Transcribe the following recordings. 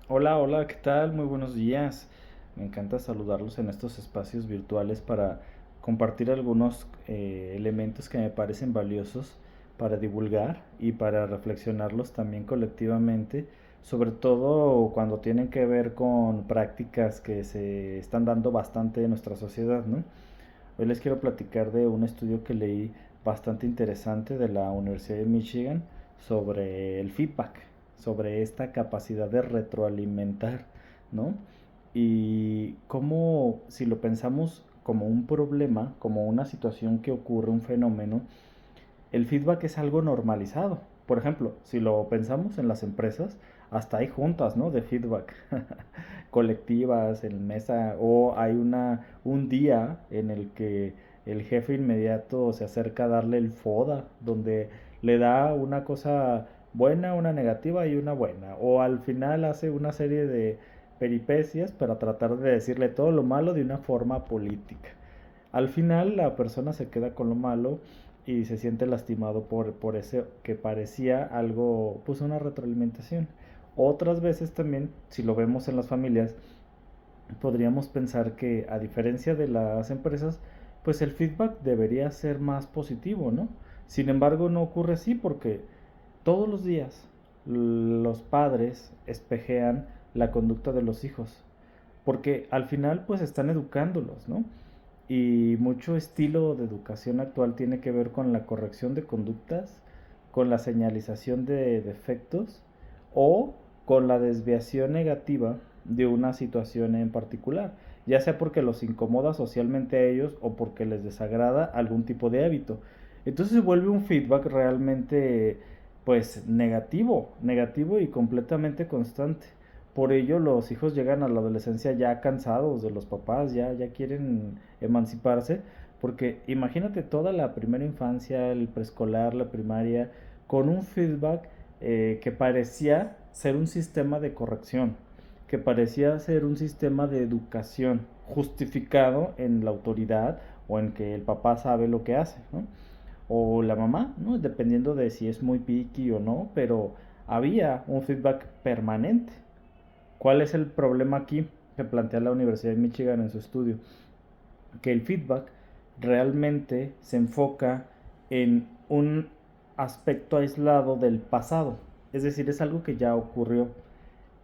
Hola, hola, ¿qué tal? Muy buenos días. Me encanta saludarlos en estos espacios virtuales para compartir algunos elementos que me parecen valiosos para divulgar y para reflexionarlos también colectivamente, sobre todo cuando tienen que ver con prácticas que se están dando bastante en nuestra sociedad, ¿no? Hoy les quiero platicar de un estudio que leí bastante interesante de la Universidad de Michigan sobre el feedback, sobre esta capacidad de retroalimentar, ¿no? Y cómo, si lo pensamos como un problema, como una situación que ocurre, un fenómeno, el feedback es algo normalizado. Por ejemplo, si lo pensamos en las empresas, hasta hay juntas, ¿no? De feedback colectivas en mesa o hay un día en el que el jefe inmediato se acerca a darle el FODA, donde le da una cosa buena, una negativa y una buena. O al final hace una serie de peripecias para tratar de decirle todo lo malo de una forma política. Al final la persona se queda con lo malo y se siente lastimado por eso que parecía algo, pues una retroalimentación. Otras veces también, si lo vemos en las familias, podríamos pensar que a diferencia de las empresas, pues el feedback debería ser más positivo, ¿no? Sin embargo, no ocurre así porque todos los días los padres espejean la conducta de los hijos, porque al final pues están educándolos, ¿no? Y mucho estilo de educación actual tiene que ver con la corrección de conductas, con la señalización de defectos o con la desviación negativa de una situación en particular, ya sea porque los incomoda socialmente a ellos o porque les desagrada algún tipo de hábito. Entonces se vuelve un feedback realmente pues negativo y completamente constante. Por ello los hijos llegan a la adolescencia ya cansados de los papás, ya quieren emanciparse, porque imagínate toda la primera infancia, el preescolar, la primaria, con un feedback que parecía ser un sistema de corrección, que parecía ser un sistema de educación justificado en la autoridad o en que el papá sabe lo que hace, ¿no? O la mamá, ¿no? Dependiendo de si es muy picky o no, pero había un feedback permanente. ¿Cuál es el problema aquí que plantea la Universidad de Michigan en su estudio? Que el feedback realmente se enfoca en un aspecto aislado del pasado, es decir, es algo que ya ocurrió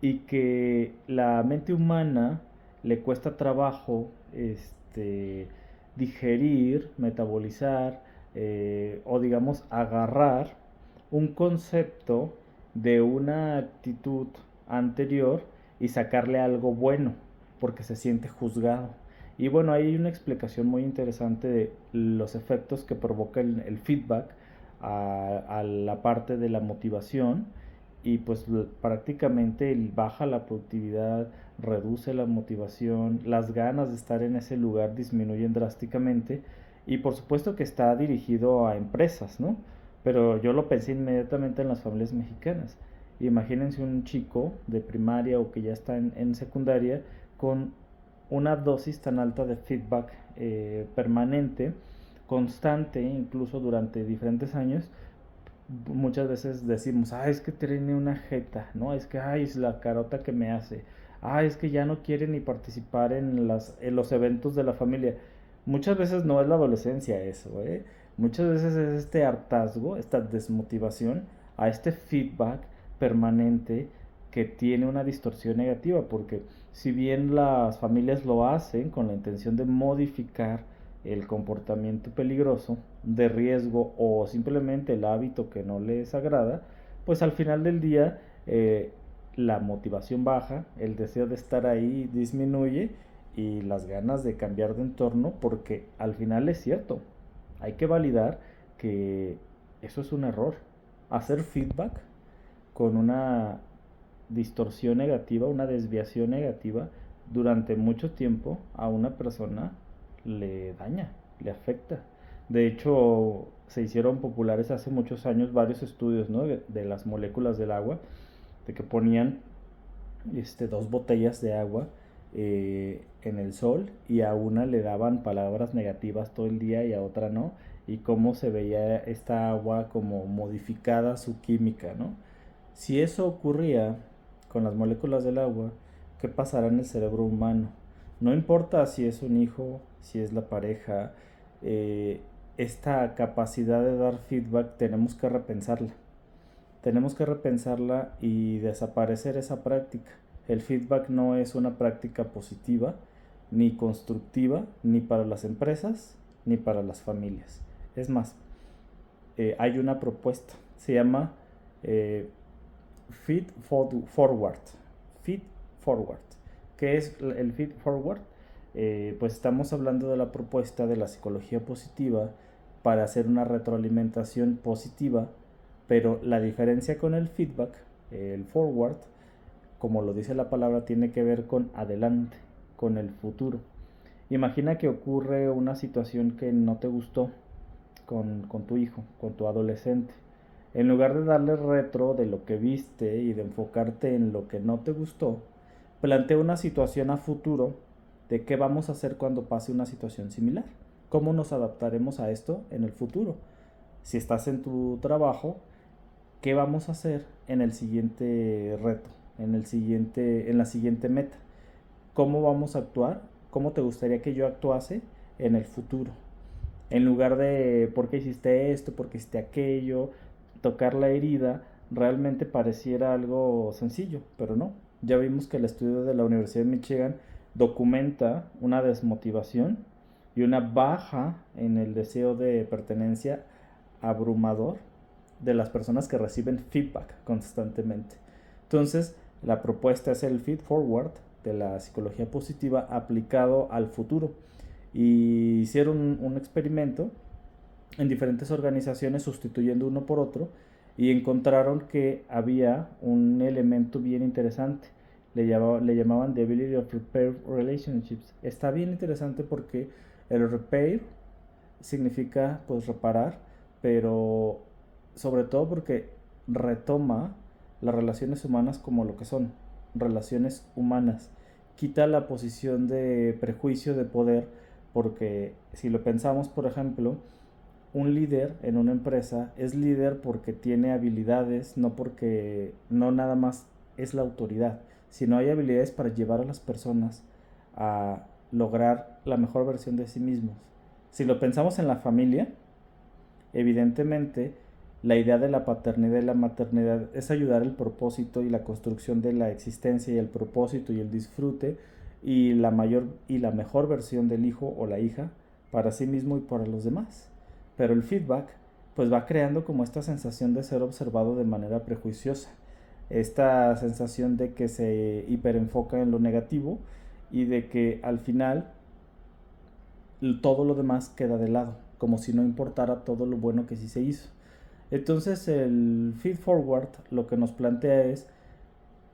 y que la mente humana le cuesta trabajo digerir, metabolizar o digamos agarrar un concepto de una actitud anterior y sacarle algo bueno porque se siente juzgado. Y bueno, hay una explicación muy interesante de los efectos que provoca el feedback a la parte de la motivación y pues prácticamente baja la productividad, reduce la motivación, las ganas de estar en ese lugar disminuyen drásticamente y por supuesto que está dirigido a empresas, ¿no? Pero yo lo pensé inmediatamente en las familias mexicanas. Imagínense un chico de primaria o que ya está en secundaria con una dosis tan alta de feedback permanente, constante, incluso durante diferentes años. Muchas veces decimos, es que tiene una jeta, ¿no? Es que, es la carota que me hace. Es que ya no quiere ni participar en los eventos de la familia. Muchas veces no es la adolescencia eso, ¿eh? Muchas veces es este hartazgo, esta desmotivación a este feedback permanente que tiene una distorsión negativa, porque si bien las familias lo hacen con la intención de modificar el comportamiento peligroso, de riesgo o simplemente el hábito que no les agrada, pues al final del día la motivación baja, el deseo de estar ahí disminuye y las ganas de cambiar de entorno, porque al final es cierto, hay que validar que eso es un error. Hacer feedback con una distorsión negativa, una desviación negativa, durante mucho tiempo a una persona le daña, le afecta. De hecho, se hicieron populares hace muchos años varios estudios, ¿no? De las moléculas del agua, de que ponían dos botellas de agua en el sol y a una le daban palabras negativas todo el día y a otra no, y cómo se veía esta agua como modificada su química, ¿no? Si eso ocurría con las moléculas del agua, ¿qué pasará en el cerebro humano? No importa si es un hijo, si es la pareja, eh, esta capacidad de dar feedback tenemos que repensarla. Tenemos que repensarla y desaparecer esa práctica. El feedback no es una práctica positiva, ni constructiva, ni para las empresas, ni para las familias. Es más, hay una propuesta, se llama eh, Feed Forward. Feed Forward. ¿Qué es el Feed Forward? Pues estamos hablando de la propuesta de la psicología positiva para hacer una retroalimentación positiva, pero la diferencia con el feedback, el forward, como lo dice la palabra, tiene que ver con adelante, con el futuro. Imagina que ocurre una situación que no te gustó con tu hijo, con tu adolescente. En lugar de darle retro de lo que viste y de enfocarte en lo que no te gustó, plantea una situación a futuro de qué vamos a hacer cuando pase una situación similar. ¿Cómo nos adaptaremos a esto en el futuro? Si estás en tu trabajo, ¿qué vamos a hacer en el siguiente reto, en la siguiente meta? ¿Cómo vamos a actuar? ¿Cómo te gustaría que yo actuase en el futuro? En lugar de por qué hiciste esto, por qué hiciste aquello, tocar la herida, realmente pareciera algo sencillo, pero no. Ya vimos que el estudio de la Universidad de Michigan documenta una desmotivación y una baja en el deseo de pertenencia abrumador de las personas que reciben feedback constantemente. Entonces, la propuesta es el feed forward de la psicología positiva aplicado al futuro. Y hicieron un experimento en diferentes organizaciones sustituyendo uno por otro y encontraron que había un elemento bien interesante. Le llamaban The Ability of Repair Relationships. Está bien interesante porque el repair significa pues reparar, pero sobre todo porque retoma las relaciones humanas como lo que son, relaciones humanas. Quita la posición de prejuicio de poder, porque si lo pensamos, por ejemplo, un líder en una empresa es líder porque tiene habilidades, no porque no nada más es la autoridad, sino hay habilidades para llevar a las personas a lograr la mejor versión de sí mismos. Si lo pensamos en la familia, evidentemente la idea de la paternidad y la maternidad es ayudar el propósito y la construcción de la existencia y el propósito y el disfrute y la mayor y la mejor versión del hijo o la hija para sí mismo y para los demás. Pero el feedback pues va creando como esta sensación de ser observado de manera prejuiciosa, esta sensación de que se hiperenfoca en lo negativo y de que al final todo lo demás queda de lado, como si no importara todo lo bueno que sí se hizo. Entonces el feed forward lo que nos plantea es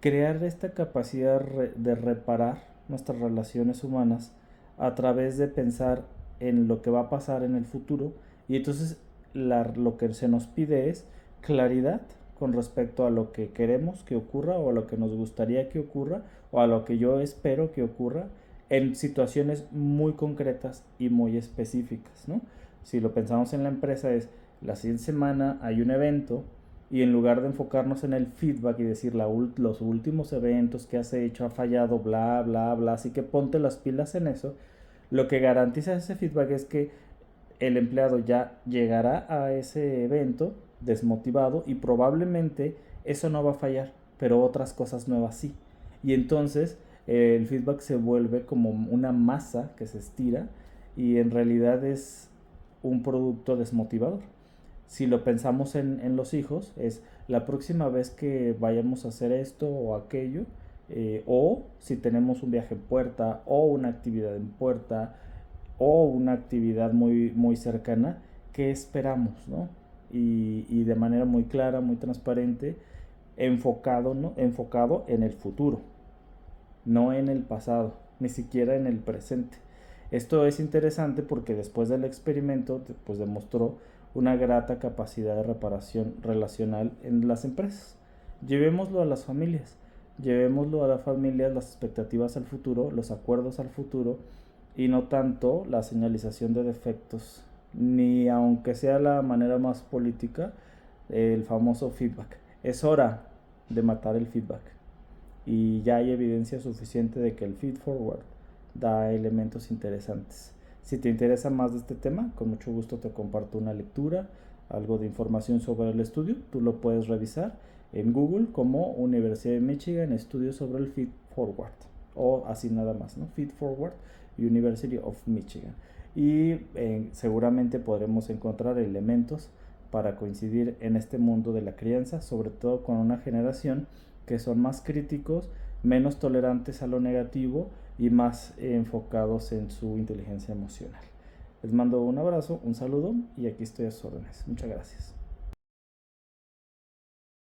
crear esta capacidad de reparar nuestras relaciones humanas a través de pensar en lo que va a pasar en el futuro y entonces lo que se nos pide es claridad con respecto a lo que queremos que ocurra o a lo que nos gustaría que ocurra o a lo que yo espero que ocurra en situaciones muy concretas y muy específicas, ¿no? Si lo pensamos en la empresa es la siguiente semana hay un evento y en lugar de enfocarnos en el feedback y decir los últimos eventos que has hecho ha fallado, bla, bla, bla, así que ponte las pilas en eso, lo que garantiza ese feedback es que el empleado ya llegará a ese evento desmotivado y probablemente eso no va a fallar, pero otras cosas nuevas sí. Y entonces el feedback se vuelve como una masa que se estira y en realidad es un producto desmotivador. Si lo pensamos en los hijos, es la próxima vez que vayamos a hacer esto o aquello, o si tenemos un viaje en puerta o una actividad en puerta o una actividad muy, muy cercana, ¿qué esperamos? ¿No? Y de manera muy clara, muy transparente, enfocado, ¿no? Enfocado en el futuro, no en el pasado, ni siquiera en el presente. Esto es interesante porque después del experimento pues demostró una grata capacidad de reparación relacional en las empresas. Llevémoslo a las familias, llevémoslo a las familias, las expectativas al futuro, los acuerdos al futuro y no tanto la señalización de defectos, ni aunque sea la manera más política, el famoso feedback. Es hora de matar el feedback. y ya hay evidencia suficiente de que el feed forward da elementos interesantes. Si te interesa más de este tema, con mucho gusto te comparto una lectura, algo de información sobre el estudio. Tú lo puedes revisar en Google como Universidad de Michigan, estudios sobre el feed forward, o así nada más, ¿no? Feed forward, University of Michigan. Y seguramente podremos encontrar elementos para coincidir en este mundo de la crianza, sobre todo con una generación que son más críticos, menos tolerantes a lo negativo y más enfocados en su inteligencia emocional. Les mando un abrazo, un saludo y aquí estoy a sus órdenes. Muchas gracias.